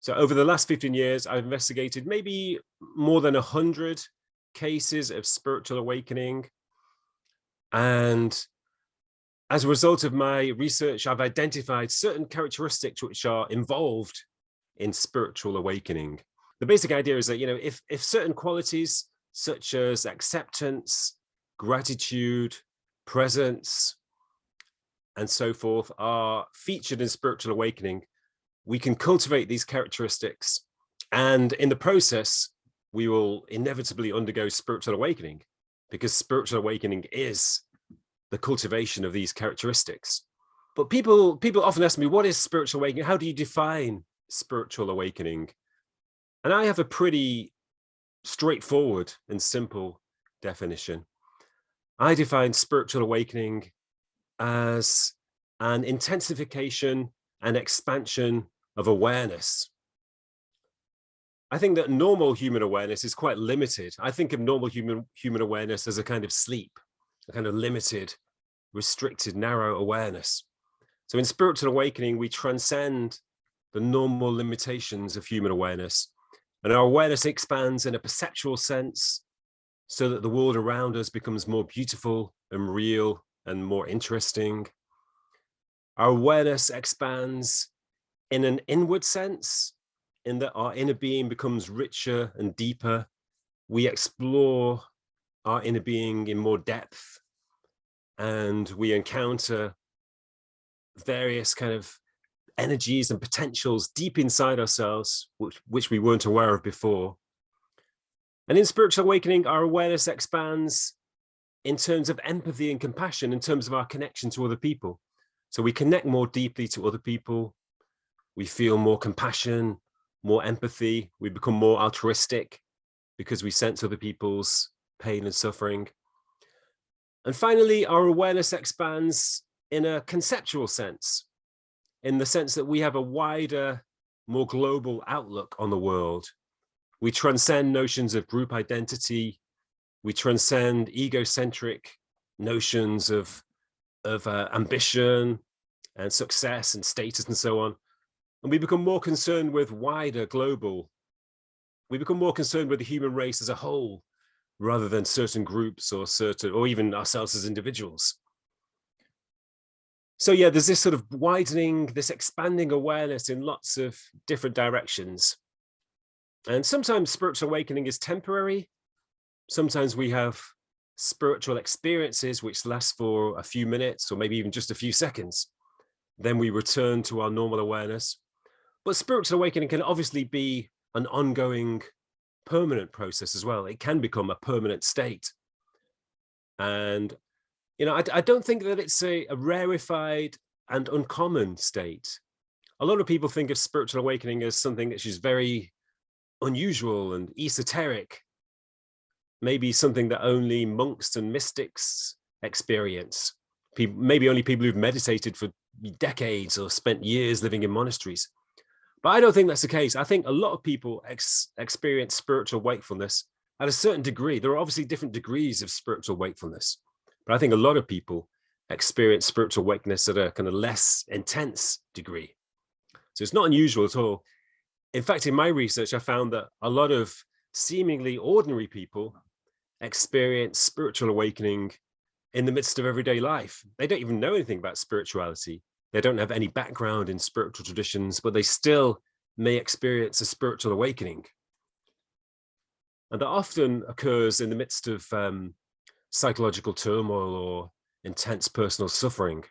So over the last 15 years, I've investigated maybe more than 100 cases of spiritual awakening. And as a result of my research, I've identified certain characteristics which are involved in spiritual awakening. The basic idea is that, if certain qualities such as acceptance, gratitude, presence, and so forth are featured in spiritual awakening, we can cultivate these characteristics. And in the process, we will inevitably undergo spiritual awakening, because spiritual awakening is the cultivation of these characteristics. But people often ask me, what is spiritual awakening? How do you define spiritual awakening? And I have a pretty straightforward and simple definition. I define spiritual awakening as an intensification and expansion of awareness. I think that normal human awareness is quite limited. I think of normal human awareness as a kind of sleep, a kind of limited, restricted, narrow awareness. So in spiritual awakening, we transcend the normal limitations of human awareness, and our awareness expands in a perceptual sense so that the world around us becomes more beautiful and real and more interesting. Our awareness expands in an inward sense, in that our inner being becomes richer and deeper. We explore our inner being in more depth, and we encounter various kind of energies and potentials deep inside ourselves, which we weren't aware of before. And in spiritual awakening, our awareness expands in terms of empathy and compassion, in terms of our connection to other people. So we connect more deeply to other people. We feel more compassion, more empathy. We become more altruistic because we sense other people's pain and suffering. And finally, our awareness expands in a conceptual sense, in the sense that we have a wider, more global outlook on the world. We transcend notions of group identity. We transcend egocentric notions of ambition and success and status and so on. And we become more concerned with wider global. We become more concerned with the human race as a whole, rather than certain groups or even ourselves as individuals. So yeah, there's this sort of widening, this expanding awareness in lots of different directions. And sometimes spiritual awakening is temporary. Sometimes we have spiritual experiences which last for a few minutes or maybe even just a few seconds. Then we return to our normal awareness. But spiritual awakening can obviously be an ongoing, permanent process as well. It can become a permanent state. And I don't think that it's a rarefied and uncommon state. A lot of people think of spiritual awakening as something that is very unusual and esoteric, maybe something that only monks and mystics experience. Maybe only people who've meditated for decades or spent years living in monasteries. But I don't think that's the case. I think a lot of people experience spiritual wakefulness at a certain degree. There are obviously different degrees of spiritual wakefulness, but I think a lot of people experience spiritual wakefulness at a kind of less intense degree. So it's not unusual at all. In fact, in my research, I found that a lot of seemingly ordinary people experience spiritual awakening in the midst of everyday life. They don't even know anything about spirituality. They don't have any background in spiritual traditions, but they still may experience a spiritual awakening. And that often occurs in the midst of psychological turmoil or intense personal suffering.